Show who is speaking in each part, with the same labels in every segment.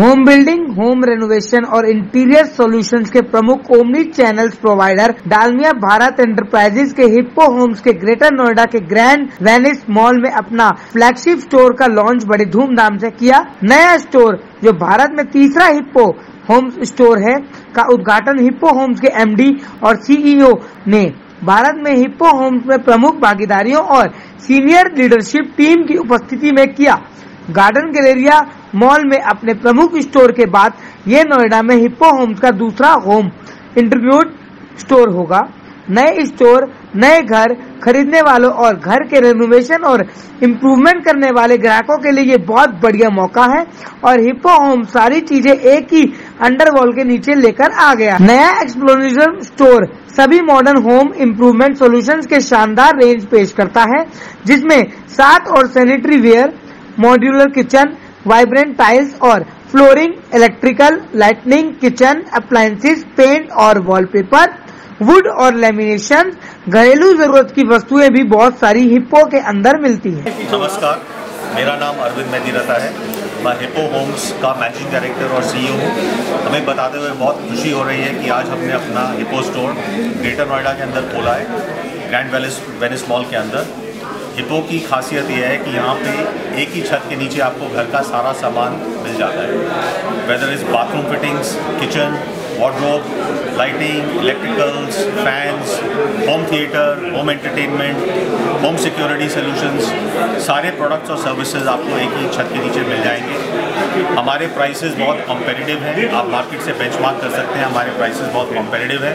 Speaker 1: Home building, home renovation और interior solutions के प्रमुख omni channels provider Dalmia Bharat enterprises के हिप्पो होम्स के ग्रेटर नोएडा के ग्रैंड वेनिस मॉल में अपना फ्लैगशिप स्टोर का लॉन्च बड़े धूमधाम से किया। नया स्टोर, जो भारत में तीसरा हिप्पो होम्स स्टोर है, का उद्घाटन हिप्पो होम्स के एमडी और सीईओ ने भारत में हिप्पो होम्स में प्रमुख भागीदारियों और सीनियर लीडरशिप टीम की उपस्थिति में किया। गार्डन गैलेरिया मॉल में अपने प्रमुख स्टोर के बाद ये नोएडा में हिप्पो होम्स का दूसरा होम इंटीग्रेटेड स्टोर होगा। नए स्टोर नए घर खरीदने वालों और घर के रेनोवेशन और इम्प्रूवमेंट करने वाले ग्राहकों के लिए ये बहुत बढ़िया मौका है और हिप्पो होम सारी चीजें एक ही अंडरवॉल के नीचे लेकर आ गया। नया एक्सप्लोरेशन स्टोर सभी मॉडर्न होम इम्प्रूवमेंट सॉल्यूशंस के शानदार रेंज पेश करता है, जिसमें 7 और sanitary ware, modular kitchen, vibrant tiles और flooring, electrical, lightning, kitchen appliances, paint और वॉलपेपर, वुड और लेमिनेशन, घरेलू जरूरत की वस्तुएं भी बहुत सारी हिप्पो के अंदर मिलती हैं।
Speaker 2: नमस्कार, मेरा नाम अरविंद मेहदीरता है। मैं हिप्पो होम्स का मैनेजिंग डायरेक्टर और सीईओ हूँ। हमें बताते हुए बहुत खुशी हो रही है कि आज हमने अपना हिप्पो स्टोर ग्रेटर नोएडा के अंदर खोला है, ग्रैंड वेनिस मॉल के अंदर। हिप्पो की खासियत यह है कि यहाँ पे एक ही छत के नीचे आपको घर का सारा सामान मिल जाता है, whether is bathroom fittings, kitchen, wardrobe, lighting, electricals, fans, home theatre, home entertainment, home security solutions, सारे प्रोडक्ट्स और सर्विसेज आपको एक ही छत के नीचे मिल जाएंगे। हमारे प्राइसेस बहुत कॉम्पिटिटिव हैं, आप मार्केट से बेंचमार्क कर सकते हैं। हमारे प्राइसेस बहुत कॉम्पिटिटिव है,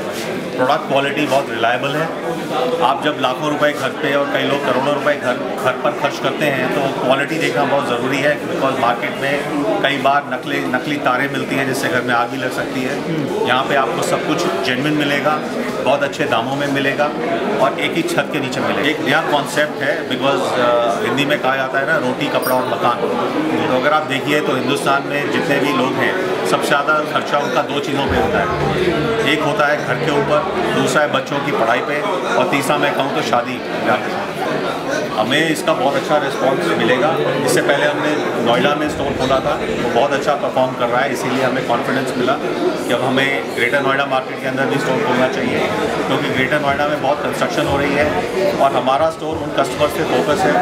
Speaker 2: प्रोडक्ट क्वालिटी बहुत रिलायबल है। आप जब लाखों रुपए घर पे और कई लोग करोड़ों रुपए घर पर खर्च करते हैं तो क्वालिटी देखना बहुत ज़रूरी है, बिकॉज मार्केट में कई बार नकली तारें मिलती हैं जिससे घर में आग भी लग सकती है। यहाँ पे आपको सब कुछ जेन्युइन मिलेगा, बहुत अच्छे दामों में मिलेगा और एक ही छत के नीचे मिलेगा। एक नया कॉन्सेप्ट है, बिकॉज हिंदी में कहा जाता है ना, रोटी कपड़ा और मकान। तो अगर आप देखिए तो हिंदुस्तान में जितने भी लोग हैं, सबसे ज़्यादा खर्चा उनका 2 चीज़ों पे होता है। एक होता है घर के ऊपर, दूसरा है बच्चों की पढ़ाई पे और तीसरा मैं कहूँ तो शादी। हमें इसका बहुत अच्छा रिस्पांस मिलेगा। इससे पहले हमने नोएडा में स्टोर खोला था, वो बहुत अच्छा परफॉर्म कर रहा है, इसीलिए हमें कॉन्फिडेंस मिला कि अब हमें ग्रेटर नोएडा मार्केट के अंदर भी स्टोर खोलना चाहिए, क्योंकि ग्रेटर नोएडा में बहुत कंस्ट्रक्शन हो रही है और हमारा स्टोर उन कस्टमर से फोकस है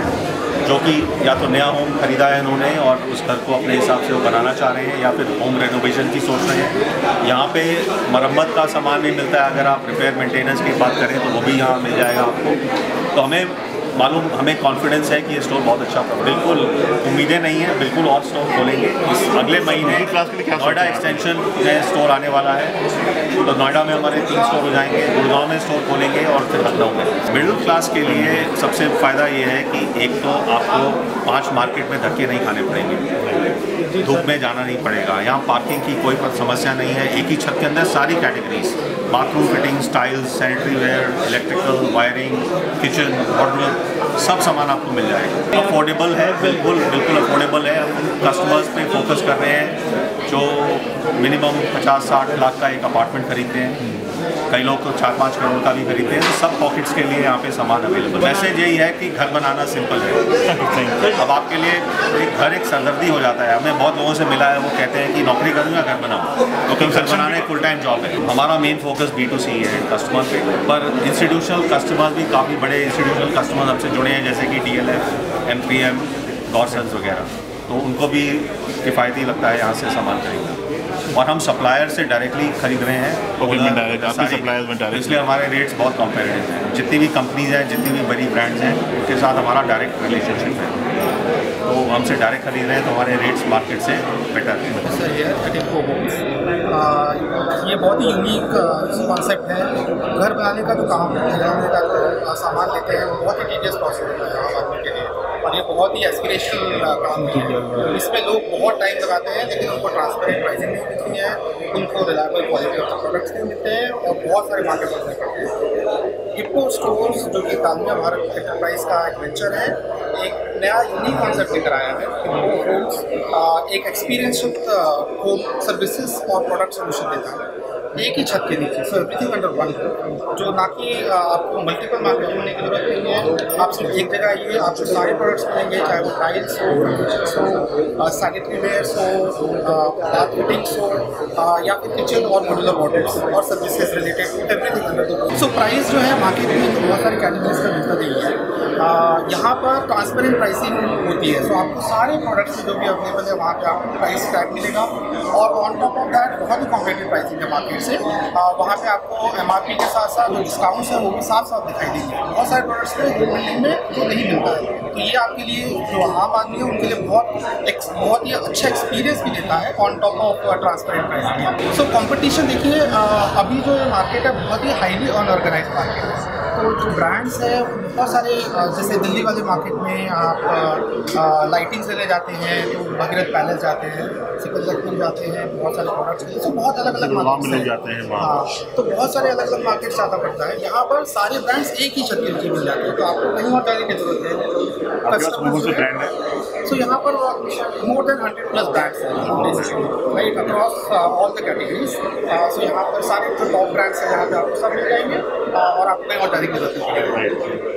Speaker 2: जो कि या तो नया होम खरीदा है उन्होंने और उस घर को अपने हिसाब से वो बनाना चाह रहे हैं, या फिर होम रेनोवेशन की सोच रहे हैं। यहाँ पे मरम्मत का सामान भी मिलता है, अगर आप रिपेयर मेंटेनेंस की बात करें तो वो भी यहाँ मिल जाएगा आपको। तो हमें कॉन्फिडेंस है कि ये स्टोर बहुत अच्छा, बिल्कुल उम्मीदें नहीं है, बिल्कुल और स्टोर खोलेंगे इस अगले महीने। नोएडा एक्सटेंशन में स्टोर आने वाला है, तो नोएडा में हमारे 3 स्टोर हो जाएंगे, गुड़गांव में स्टोर खोलेंगे और फिर लखनऊ में। मिडिल क्लास के लिए सबसे फ़ायदा ये है कि एक तो आपको 5 मार्केट में धक्के नहीं खाने पड़ेंगे, धूप में जाना नहीं पड़ेगा, यहाँ पार्किंग की कोई समस्या नहीं है। एक ही छत के अंदर सारी categories, bathroom fittings, tiles, sanitary ware, electrical, wiring, kitchen, wardrobe, सब सामान आपको मिल जाएगा। अफोर्डेबल है, बिल्कुल अफोर्डेबल है। हम कस्टमर्स पे फोकस कर रहे हैं जो मिनिमम 50-60 लाख का एक अपार्टमेंट खरीदते हैं, कई लोग तो 4-5 करोड़ का भी खरीदते हैं। तो सब पॉकेट्स के लिए यहाँ पे सामान अवेलेबल। मैसेज यही है कि घर बनाना सिंपल है। अब आपके लिए एक सरदर्दी हो जाता है। हमें बहुत लोगों से मिला है, वो कहते हैं कि नौकरी करूँ या घर बनाऊँ, क्योंकि घर बनाना एक फुल टाइम जॉब है। हमारा मेन फोकस B2C है कस्टमर पे, पर इंस्टीट्यूशनल कस्टमर्स भी काफ़ी बड़े इंस्टीट्यूशनल कस्टमर्स हमसे जुड़े हैं, जैसे कि DLF, MPM, गॉर्सन्स वगैरह। तो उनको भी किफ़ायती लगता है यहाँ से सामान खरीदना, और हम सप्लायर से डायरेक्टली खरीद रहे हैं, इसलिए हमारे रेट्स बहुत कॉम्पिटिटिव हैं। जितनी भी कंपनीज हैं, जितनी भी बड़ी ब्रांड्स हैं, उनके साथ हमारा डायरेक्ट रिलेशनशिप है, तो हमसे डायरेक्ट खरीद रहे हैं, तो हमारे रेट्स मार्केट से बेटर हैं।
Speaker 3: सर ये बहुत ही यूनिक कॉन्सेप्ट है। घर बनाने का जो काम है, बनाने का जो सामान लेते हैं, वो बहुत ही टीडियस प्रोसेस होता है आम आदमी के लिए, और ये बहुत ही एस्पिरेशनल काम है। इसमें लोग बहुत टाइम लगाते हैं, लेकिन उनको ट्रांसपेरेंट प्राइसिंग नहीं मिलती है, उनको रिलायबल क्वालिटी ऑफ प्रोडक्ट्स नहीं मिलते हैं और बहुत सारे मार्केट करने पड़ते हैं। हिप्पो स्टोर्स, जो कि डालमिया भारत एंटरप्राइज का एक वेंचर है, एक नया यूनिक कॉन्सेप्ट लेकर आया है। हिप्पो होम्स एक एक्सपीरियंस होम सर्विसेज और प्रोडक्ट सोल्यूशन देता है। एक ही छत के नीचे, सो एवरीथिंग अंडर वन, जो ना कि आपको मल्टीपल मार्केट होने की जरूरत नहीं है। आप सिर्फ एक जगह आइए, आपको सारे प्रोडक्ट्स मिलेंगे, चाहे वो टाइल्स हो, फर्नीचर्स हो, सैनिटरी वेयर्स हो, बाथ फिटिंग्स हो, या फिर किचन और मॉड्यूलर मॉडल्स और services related everything under the roof. So price जो है मार्केट में तो बहुत सारी कैटेगरीज का मिलता नहीं है। यहाँ पर ट्रांसपेरेंट प्राइसिंग होती है, सो आपको सारे प्रोडक्ट्स जो भी अवेलेबल है वहाँ पे आपको प्राइस टैग मिलेगा, और ऑन टॉप ऑफ दैट बहुत ही कॉम्पिटिटिव प्राइसिंग है मार्केट से। वहाँ पे आपको MRP के साथ साथ जो डिस्काउंट्स है वो भी साफ साफ दिखाई देंगे। बहुत सारे प्रोडक्ट्स में बिल्डिंग में जो नहीं मिलता है, तो ये आपके लिए जो आम आदमी है उनके लिए बहुत ही अच्छा एक्सपीरियंस भी देता है on top of transparent pricing. So competition देखिए, अभी जो ये मार्केट है बहुत ही हाईली अनऑर्गेनाइज मार्केट है। तो जो ब्रांड्स है बहुत सारे, जैसे दिल्ली वाले मार्केट में आप लाइटिंग से ले जाते हैं तो भगीरथ पैलेस जाते हैं, सिकंदरपुर जाते हैं, बहुत सारे प्रोडक्ट्स, तो बहुत अलग अलग मार्केट
Speaker 2: जाते हैं।
Speaker 3: हाँ, तो बहुत सारे अलग अलग मार्केट जाना पड़ता है। यहाँ पर सारे ब्रांड्स एक ही छत के नीचे मिल जाते हैं, तो आपको कहीं और जाने की जरूरत है। कस्टमर ब्रांड है, सो यहाँ पर मोर देन 100+ ब्रांड्स हैं right across all the categories. So यहाँ पर सारे जो टॉप ब्रांड्स हैं यहाँ पे आपको सब मिल जाएंगे, और आपको कहीं और जाने की जरूरत नहीं है।